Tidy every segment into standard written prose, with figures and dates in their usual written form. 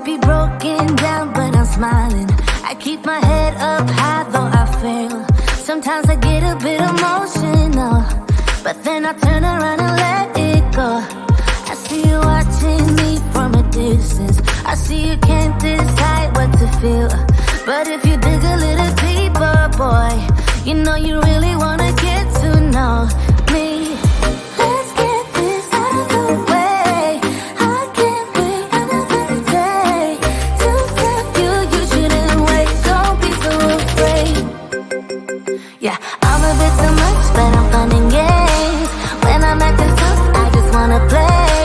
be broken down, but I'm smiling. I keep my head up high, though I fail. Sometimes I get a bit emotional, but then I turn around and let it go. I see you watching me from a distance. I see you can't decide what to feel, but if you dig a little deeper, boy, you know you really wanna get to know me. Let's get this out of the way. I can't wait another day to tell you you shouldn't wait. Don't be so afraid. Yeah, I'm a bit too much, but I'm fun and games. When I'm acting tough, I just wanna play.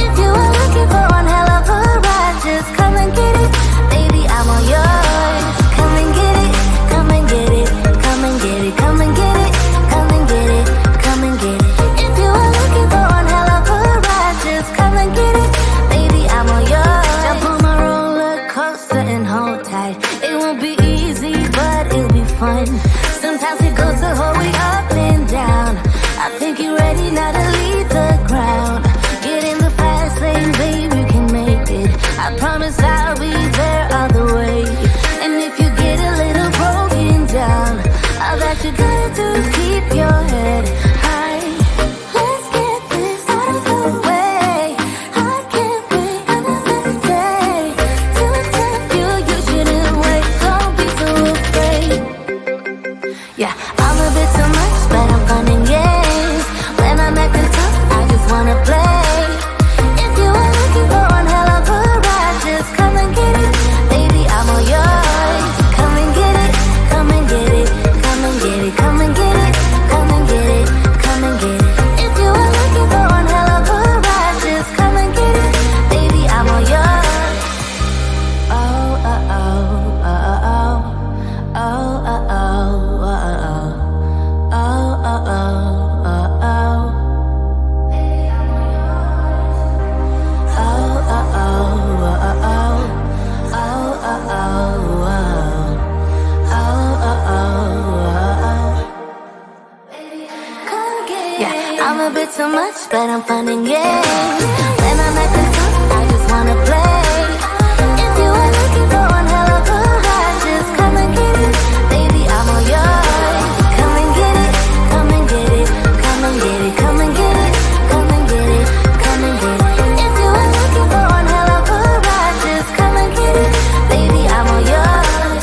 If you are looking for one hell of a ride, just come and get it. Baby, I'm all yours. Come and get it, come and get it, come and get it, come and get it, come and get it, come and get it. If you are looking for one hell of a ride, just come and get it. Baby, I'm all yours. Jump on my roller coaster and hold tight. It won't be easy, but it'll be fun. Sometimes it goes the whole way up and down. I think you're ready now to leave the ground. Get in the fast lane, baby, you can make it. I promise I'll be there all the way. And if you get a little broken down, all that you gotta do is keep your head high. Let's get this out of the way. I can't wait another day to tell you you shouldn't wait. Don't be so afraid. Yeah, I'm a bit too much, but I'm fun and games. When I'm acting tough, I just wanna play. If you are looking for one hell of a ride, just come and get it. Baby, I'm all yours. Come and get it, come and get it, come and get it, come and get it, come and get it, come and get it. If you are looking for one hell of a ride, just come and get it. Baby, I'm all yours. Oh, oh, oh, oh, oh, oh, oh, oh, oh, oh. Oh, oh, oh, oh, oh. Baby, I'm all yours. Oh, oh, oh, oh, oh. Oh, oh, oh, oh. Oh, oh, oh, oh. Come get it. Yeah, I'm a bit too much, but I'm fun and games. When I'm acting tough, I just wanna play. If you are looking for one hell of a ride, just come and get it. Baby, I'm all yours. Come and get it, come and get it, come and get it, come and get it, come and get it, come and get it. If you are looking for one hell of a ride, just come and get it. Baby, I'm all yours.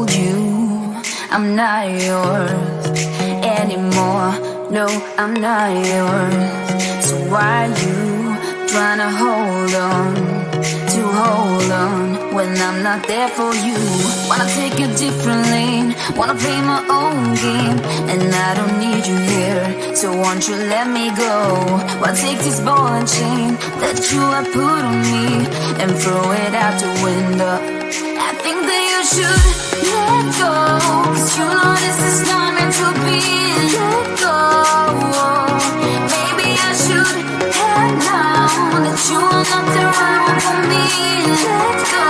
told you I'm not yours anymore. No, I'm not yours. So why you tryna hold on when I'm not there for you? Wanna take a different lane, wanna play my own game, and I don't need you here, so won't you let me go? Wanna take this ball and chain that you have put on me and throw it out the window. I think that you should let go, 'cause you know this is not meant to be. Let go. Maybe I should have known that you are not the right one for me. Let go.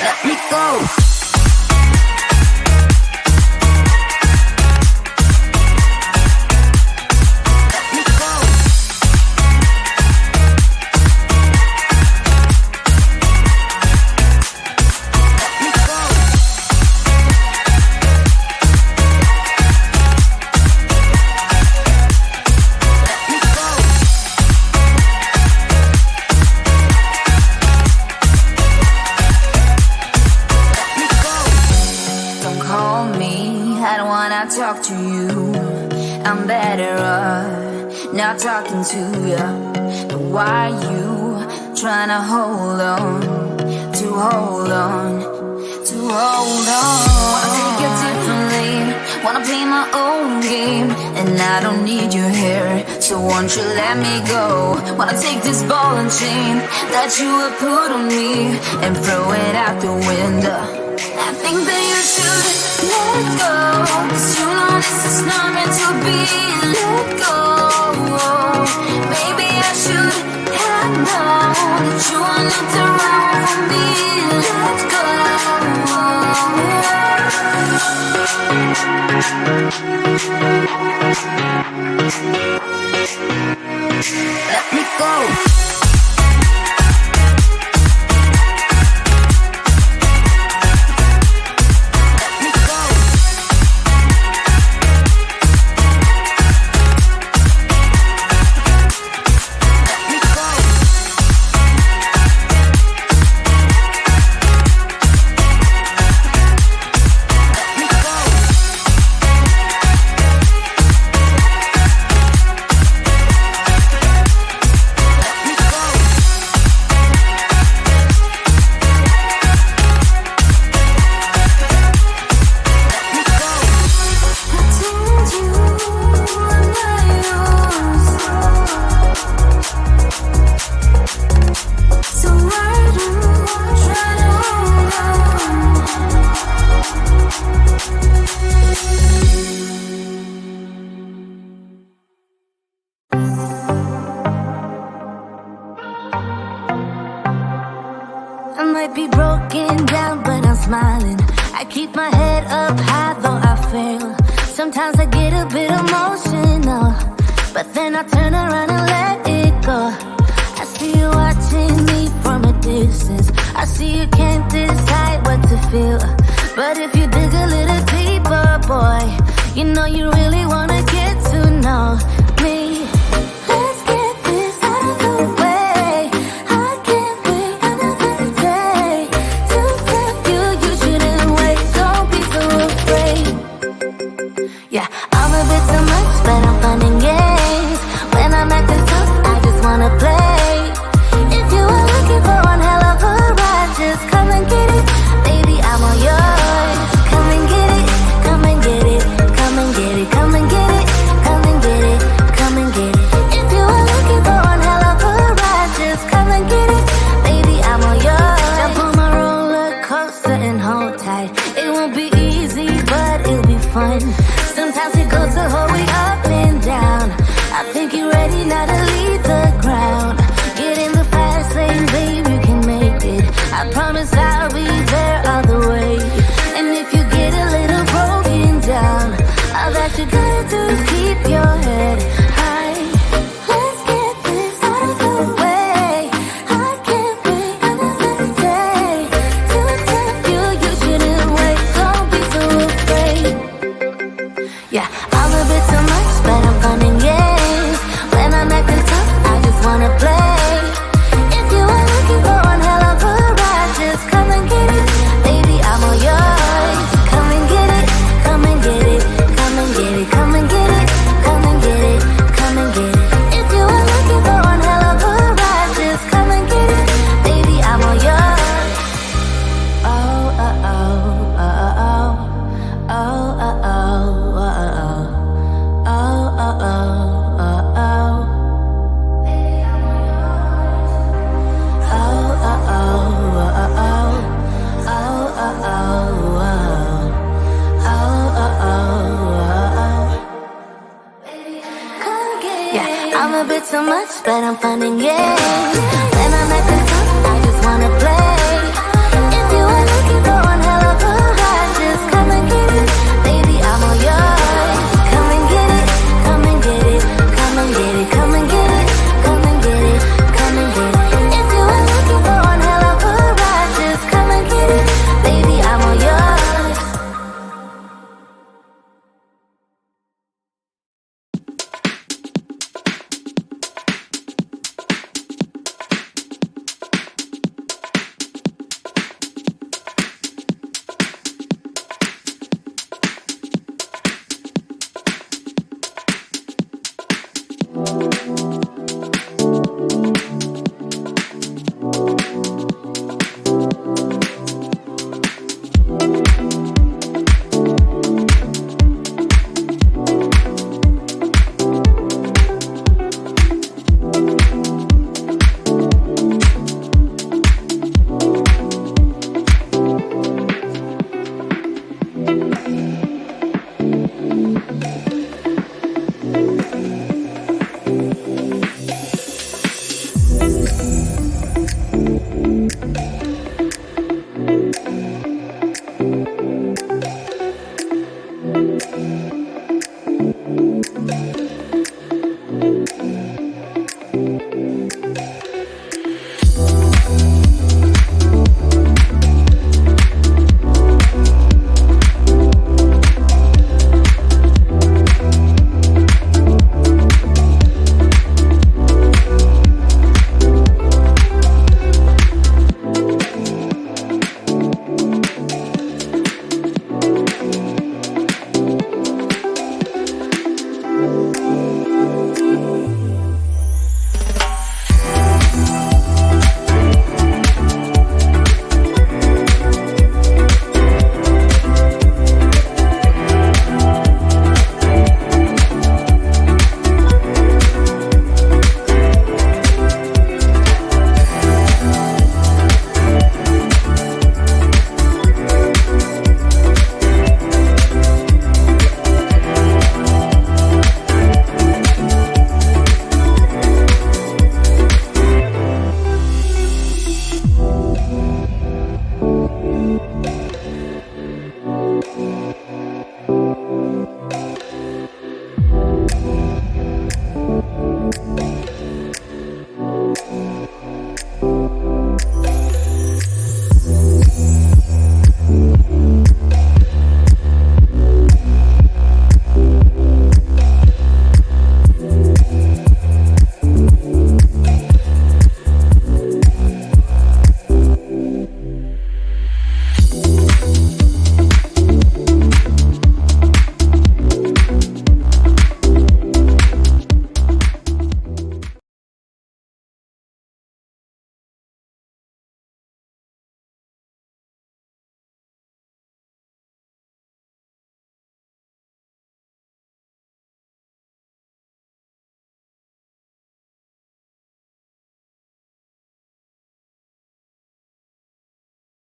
Let me go. Talk to you, I'm better off not talking to you. But why you tryna hold on? Wanna take a different lane, wanna play my own game, and I don't need you here, so won't you let me go? Wanna take this ball and chain that you have put on me and throw it out the window. I think that you should let go, 'cause you know this is not meant to be. Let go. Maybe I should have known that you are not the right one for me. Let go. Let me go. Sometimes it goes the whole way up and down. I think you're ready now to leave the ground. wanna play. If you are looking for one hell of a ride, just come and get it. Baby, I'm all yours. Come and get it, come and get it, come and get it, come and get it, come and get it, come and get it. If you are looking for one hell of a ride, just come and get it. Baby, I'm all yours. Oh, oh, oh, oh, oh, oh, oh, oh, oh, oh, oh, oh, oh. Baby, I'm all yours. Oh, oh, oh, oh, oh, oh, oh, oh, oh. Yeah, I'm a bit too much, but I'm fun and games. When I'm at the top, I just wanna play.